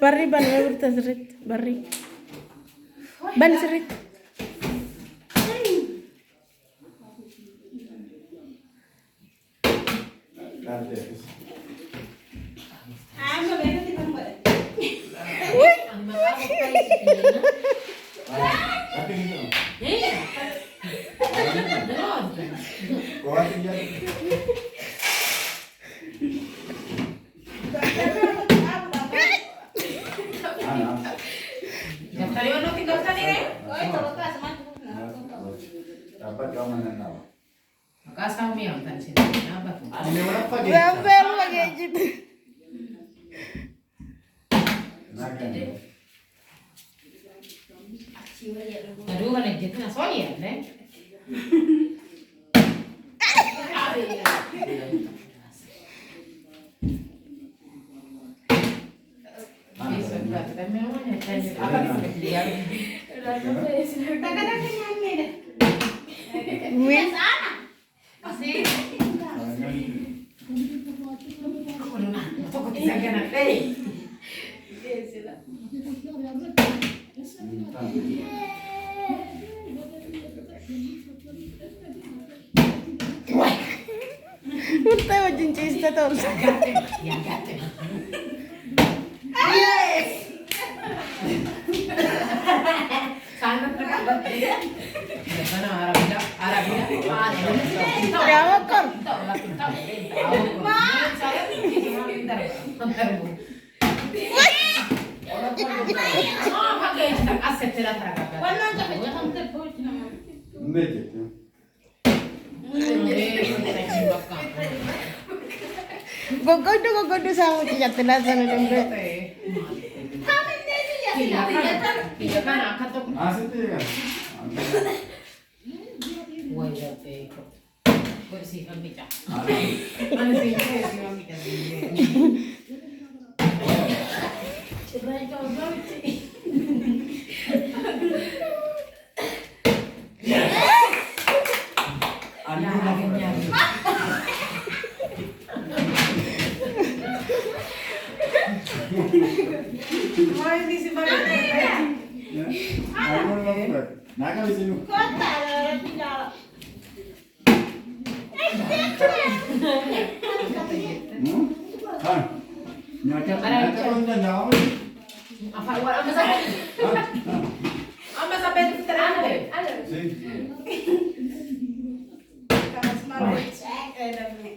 Barri ban urta sirrit barri ban sirrit Sampai lagi gitu. Aduh, mana gitu na soalnya, deh. Urta wajin cista tol. Yes. Sangat dekat. Mana Arabia? Jawab kan. Gogodo sama cicat tenasan nembe. Tiga kan angkat tuh. Wah, ya teko. Bersihkan bica. Mana sih bersihkan bica. Sebenarnya kau berarti.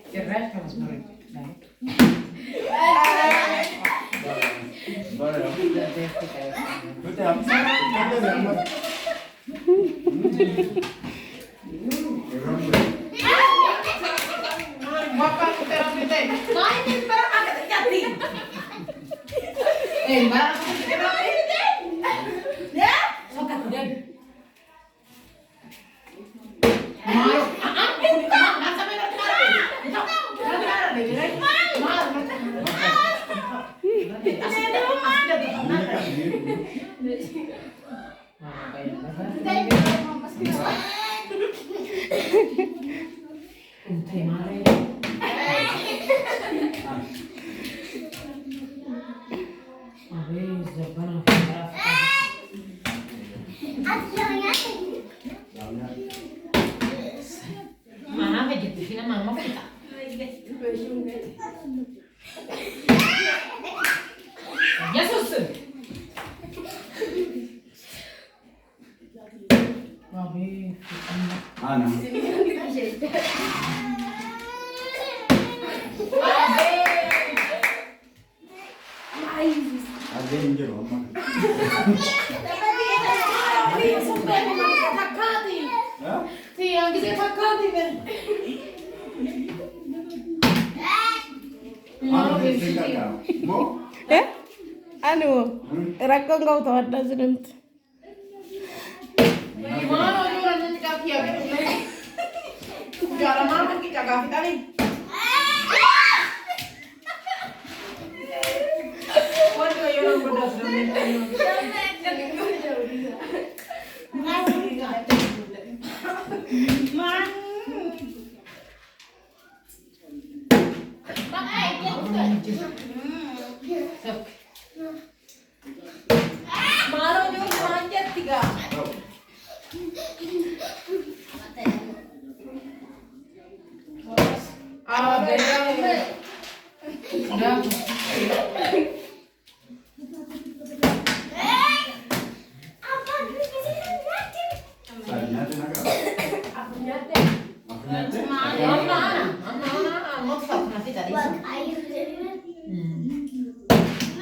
Cerrás, Mana begitu sih mama kita. Yesus. Ana. Ada yang jauh mama. Yang kita takkan ini. Mau? Anu, rakon kau tahu ada sedent. Mana orang yang cakap dia? Jangan mana kita cakap kita ni. Waduh, orang bodoh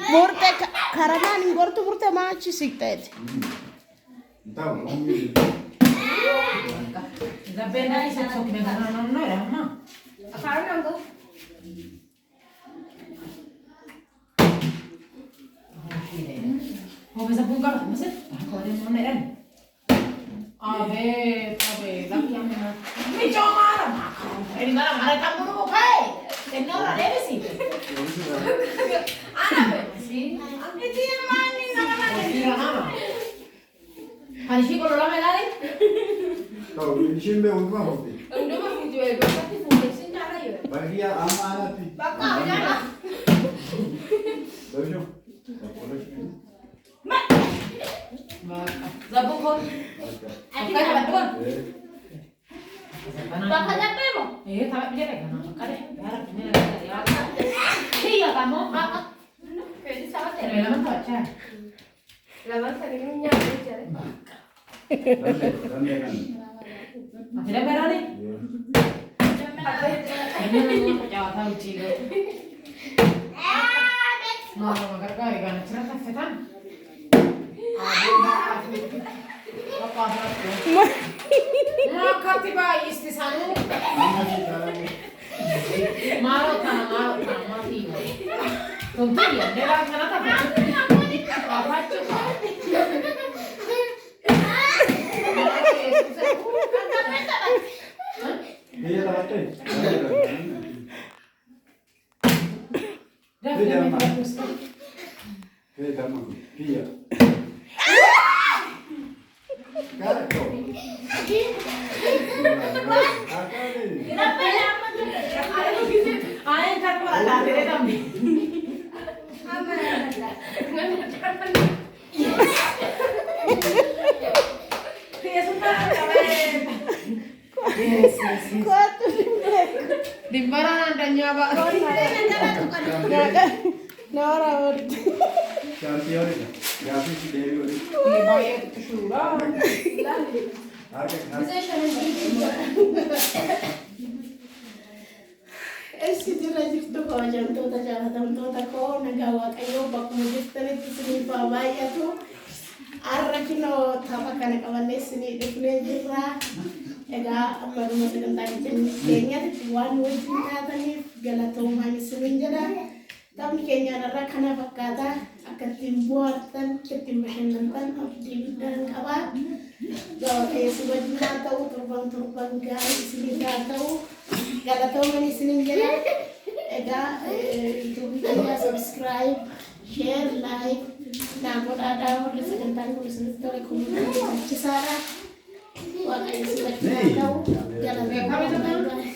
Borte karamani borte maci siktet. Tahu, kamu Zapenda ni sasa kimekana na neno ya mama. Akara nango. Mau bisa buka masih? Kalau dia mau neren. Abe, laki yang mana? Ni cuma marah. Ini marah kamu lu kai. Ini orang dia sih. Anak sih. Ini dia mana nama. Hari sih kalau lama lari. tahu ini simbe unma hobi. Untuk apa video itu? Tapi full scene cara ya. Bagia ama anati. Bakal ya. Dojo. Zabuk kon. Kai bantuan. Bakal apa mo? Tahu dia kan? Kare, harap ini ada. Iya kamu. Pwede sa atin. Kailangan to acha. Laban sa rin niya. Tidak berani. Ini memang jawab tahu cigo. Mau makan kari kan? Cerita setan. Apa itu? Mau katiba istisanu. Malu tanah mati. Tentu ya, dia orang sana tapi. Apa cukup? Dia tak ada. Dah, Dia dia bagus. Dia tak mau. Dia. Kau. Kenapa ya? Ay, kan pula tak ada kami. Ama na. Dia suka kawin. Yes. Kuat Di mana ada nyawa? Nora ori. Shanti और यासी की देवी और Ini bayar surah. आगे घर Eski jira jirtu kabajamtoota jaalatamtoota koo nagaa waaqayyoo bakkuma jirtanitti isiniif haa baay'atu. Har'a kunoo tapha kana qabannee isinii dhufnee jirra. Egaa ammaluma sagantaa keenyatti waan wajjin taataniif galatoomaa isiniin jedha. Taphni keenya irraa kana fakkaata. Akka ittiin bohaartan, ittiin bashannantan abdii guddaan qaba. Keessi wajjin haa ta'u, torban gaarii isiniif haa ta'u. Galatoomaa isiniin jedha. Egaa yuutuubii keenya subscribe, share, like naa godhaadhaa. Warri sagantaan kun isinitti tole kunuunsa barbaachisaadha. Waaqayyo si wajjin haa ta'u. Galatoomaa.